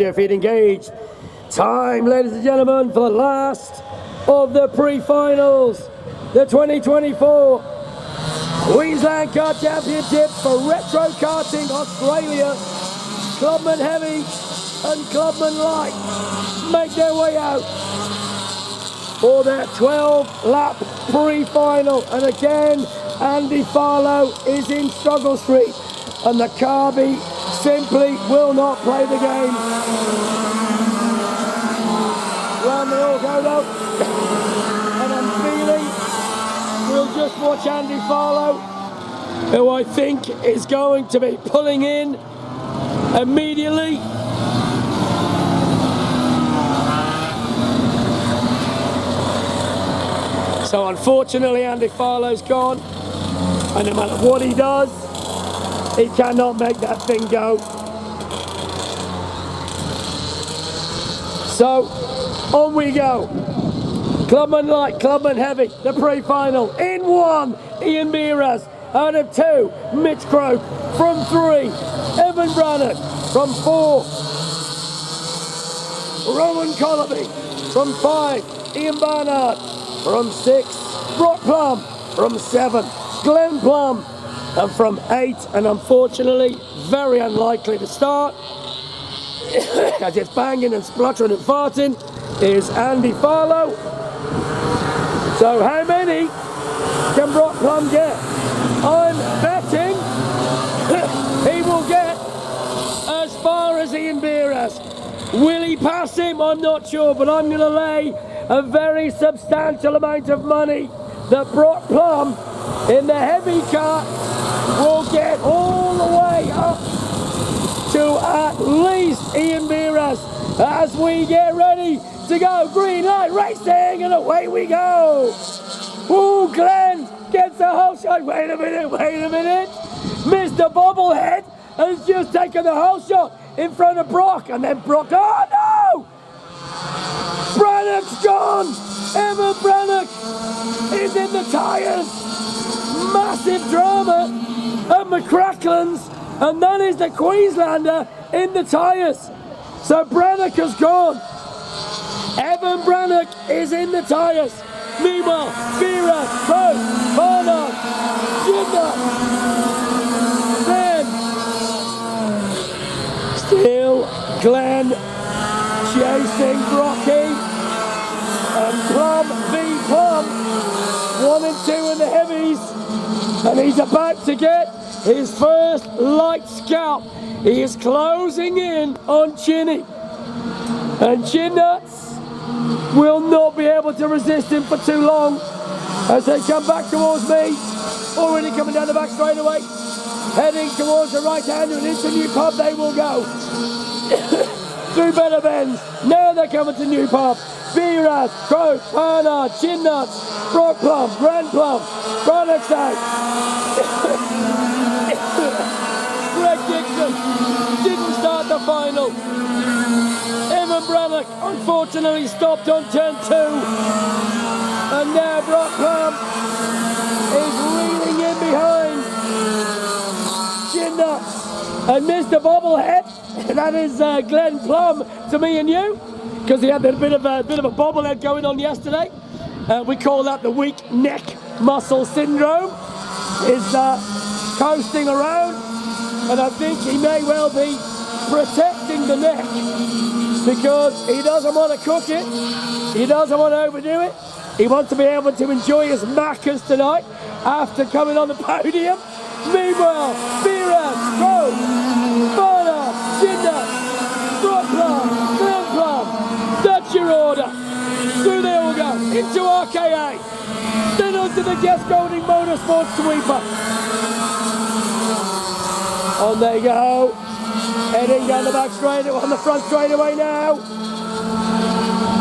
Feet engaged. Time, ladies and gentlemen, for the last of the pre-finals. The 2024 Queensland Kart Championship for Retro Karting Australia. Clubman Heavy and Clubman Light make their way out for their 12-lap pre-final. And again, Andy Farlow is in struggle street, and the Carby simply will not play the game. Round they all go though, and I'm feeling we'll just watch Andy Farlow, who I think is going to be pulling in immediately. So unfortunately Andy Farlow's gone, and no matter what he does, he cannot make that thing go. So, on we go. Clubman Light, Clubman Heavy, the pre-final. In one, Ian Mearas. Out of two, Mitch Croak. From three, Evan Brannock. From four, Rowan Collerby. From five, Ian Barnard. From six, Brock Plum. From seven, Glenn Plum. And from eight, and unfortunately, very unlikely to start, as it's banging and spluttering and farting, is Andy Farlow. So how many can Brock Plum get? I'm betting he will get as far as Ian Mearas. Will he pass him? I'm not sure, but I'm going to lay a very substantial amount of money that Brock Plum in the heavy car will get all the way up to at least Ian Mearas as we get ready to go. Green light racing, and away we go. Ooh, Glenn gets the whole shot. Wait a minute. Mr. Bobblehead has just taken the whole shot in front of Brock, and then Brock, oh no! Brannock's gone! Evan Brannock is in the tyres. Massive drama at McCracklins, and that is the Queenslander in the tyres. So Brannock has gone. Evan Brannock is in the tyres. Meanwhile, Vera, Crow, Barnard, Jinder, Glenn. Still Glenn chasing Brocky. And Plum v Plum. 1 and 2 in the heavies. And he's about to get his first light scalp. He is closing in on Chinny. And Chin Nuts will not be able to resist him for too long as they come back towards me. Already coming down the back straightaway. Heading towards the right hand and into New Pub they will go. Through Better Bends. Now they're coming to New Pub. Viras, Croak, Barnard, Chin Nuts, Brock Plum, Grand Plum, Brannock's out. Greg Dixon didn't start the final. Evan Brannock unfortunately stopped on turn 2. And now Brock Plum is reeling in behind Chin Nuts and Mr. Bobblehead. That is Glenn Plum to me and you, because he had a bit of a bobblehead going on yesterday. We call that the weak neck muscle syndrome. Is coasting around, and I think he may well be protecting the neck because he doesn't want to cook it, he doesn't want to overdo it, he wants to be able to enjoy his macas tonight after coming on the podium. Meanwhile, Vera, Crow, Barnard, Jinder, Brock Plum, Glenn Plum, that's your order. Through they all go, into RKA, then onto the Guest Golding Motorsports sweeper. On they go, heading down the back straight, on the front straightaway now.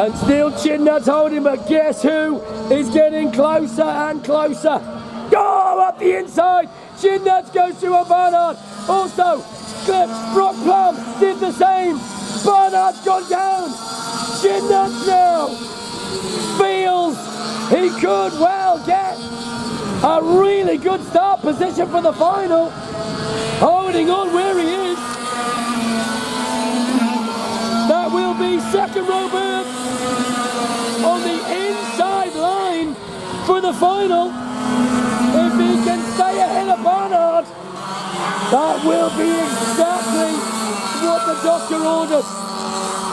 And still Chin Nuts holding, but guess who is getting closer and closer? Oh, up the inside, Chin Nuts goes through a Barnard. Also, Brock Plum did the same. Barnard's gone down. Chin Nuts now feels he could well get a really good start position for the final. Holding on where he is. the final. If he can stay ahead of Barnard, that will be exactly what the doctor ordered.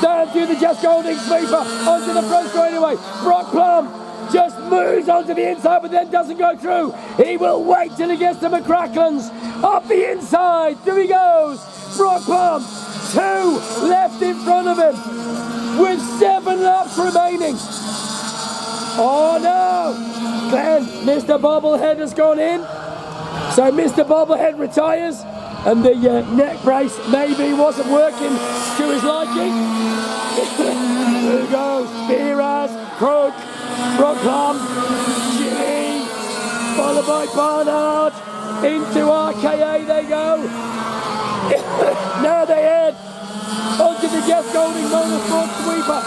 Down through the Jess Golding sweeper, onto the front straightaway. Brock Plum just moves onto the inside, but then doesn't go through. He will wait till he gets to McCracklins. Up the inside, through he goes. Brock Plum, 2 left in front of him, with 7 laps remaining. Oh no! Glenn, Mr. Bobblehead has gone in. So Mr. Bobblehead retires, and the neck brace maybe wasn't working to his liking. There goes Beeraz, Crook, Brock Plum, Jimmy, followed by Barnard. Into RKA they go. Now they head onto the Jess Golding Motorsport sweeper.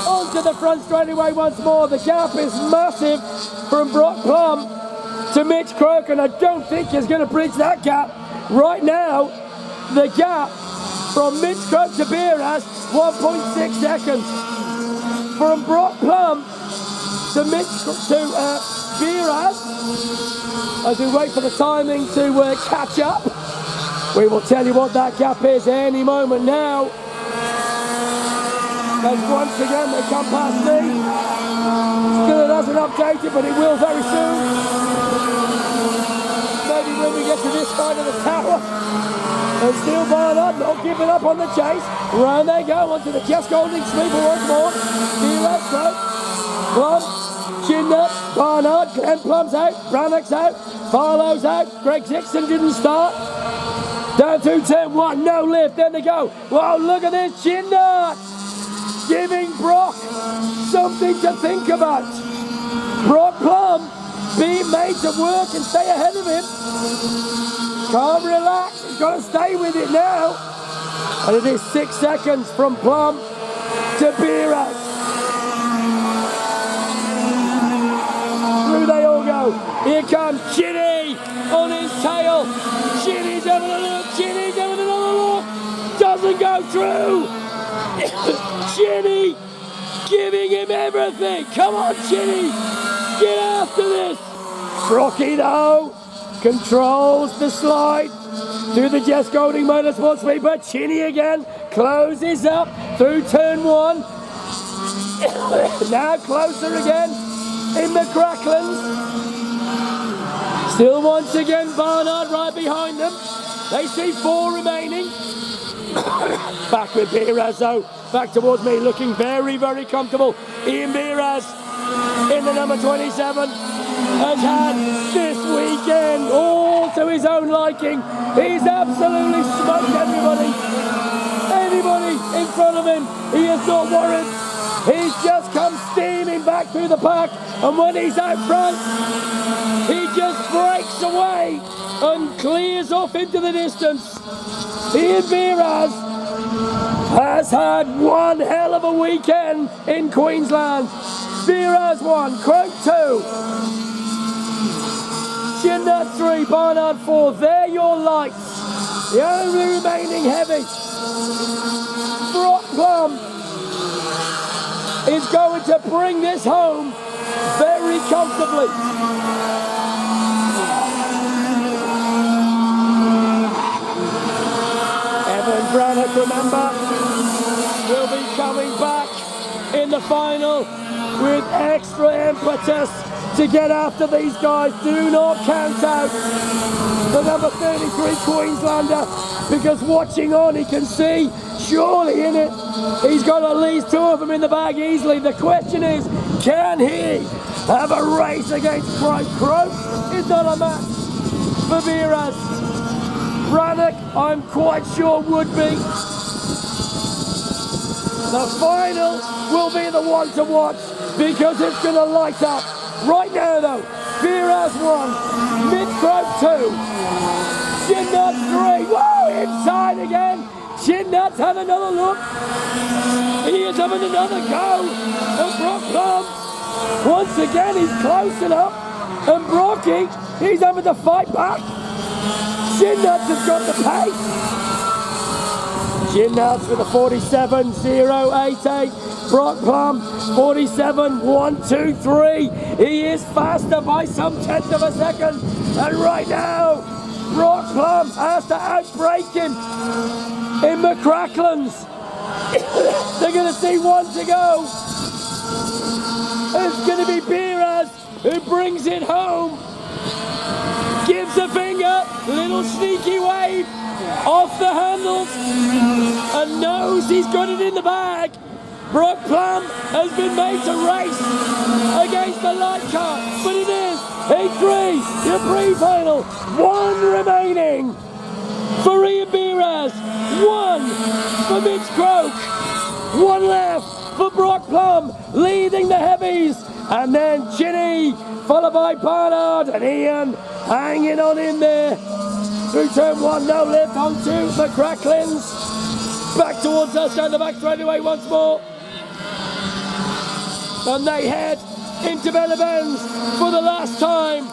Onto the front straightaway once more. The gap is massive from Brock Plum to Mitch Crook, and I don't think he's going to bridge that gap. Right now, the gap from Mitch Crook to Beeraz, 1.6 seconds. From Brock Plum to Beeraz, as we wait for the timing to catch up, we will tell you what that gap is any moment now. As once again they come past me. Still it hasn't updated, but it will very soon. Maybe when we get to this side of the tower. And still Barnard not giving up on the chase. Round they go onto the Jess Golding sweeper once more. Beeraz, Plum, Chinnut, Barnard, Glenn Plum's out, Brannock's out, Farlow's out, Greg Dixon didn't start. Down through turn 1, no lift, then they go. Wow, look at this, Chinnut! Giving Brock something to think about. Brock Plum being made to work and stay ahead of him. Can't relax, he's got to stay with it now. And it is 6 seconds from Plum to Beeraz. Through they all go. Here comes Chinny on his tail. Chinny's having a look, Chinny's having another look. Doesn't go through. Chinny giving him everything. Come on, Chinny. Get after this. Brocky, though, controls the slide through the Jess Golding Motorsport sweeper. Chinny again closes up through turn 1. Now closer again in McCracklins. Still once again Barnard right behind them. They see 4 remaining. Back with Beeraz though, back towards me, looking very, very comfortable. Ian Beeraz in the number 27 has had this weekend all to his own liking. He's absolutely smoked everybody. Anybody in front of him, he is not worried. He's just come steaming back through the pack, and when he's out front, he just breaks away and clears off into the distance. Ian Beeraz has had one hell of a weekend in Queensland. Beeraz 1, Croak 2, Chinnut 3, Barnard 4. They're your lights. The only remaining heavy. Brock Plum is going to bring this home very comfortably. Brannock, remember, will be coming back in the final with extra impetus to get after these guys. Do not count out the number 33 Queenslander, because watching on he can see surely in it he's got at least 2 of them in the bag easily. The question is, can he have a race against Croak? Croak is not a match for Beeraz. Brannock, I'm quite sure, would be. The final will be the one to watch, because it's going to light up. Right now, though, Beeraz 1, Mitch Croak 2, Chinnut 3. Whoa, inside again. Chinnut's had another look. He is having another go. And Brock Plum, once again, he's close enough. And Brocky, he's having to fight back. Chinnut has got the pace. Gymnasts with a 47.088. Brock Plum, 47.123. He is faster by some tenth of a second. And right now, Brock Plum has to outbreak him in McCracklin's. They're going to see one to go. It's going to be Biras who brings it home. Gives a finger, little sneaky wave off the handles, and knows he's got it in the bag. Brock Plum has been made to race against the light car, but it is Heat 3, the pre-final. One remaining for Ian Biras, one for Mitch Croak, one left for Brock Plum, leading the heavies, and then Ginny, followed by Barnard, and Ian hanging on in there. Through turn one, no lift onto McCracklin's. Back towards us, down the back straightaway once more. And they head into Bellabens for the last time.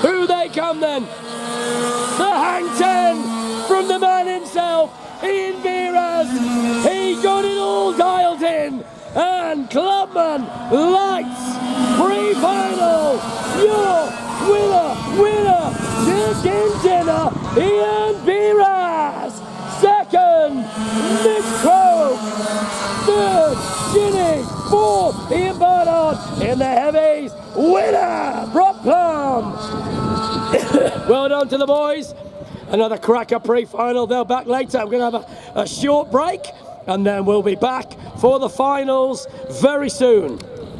Who they come then? The Hang 10 from the man himself, Ian Biras. He got it all dialed in. And Clubman Lights pre-final. Your winner, chicken dinner, Ian Biras. Second, Mitch Croak. Third, Ginny. Fourth, Ian Barnard. In the heavies, winner, Brock Plum. Well done to the boys. Another cracker pre-final. They're back later. I'm going to have a short break, and then we'll be back for the finals very soon.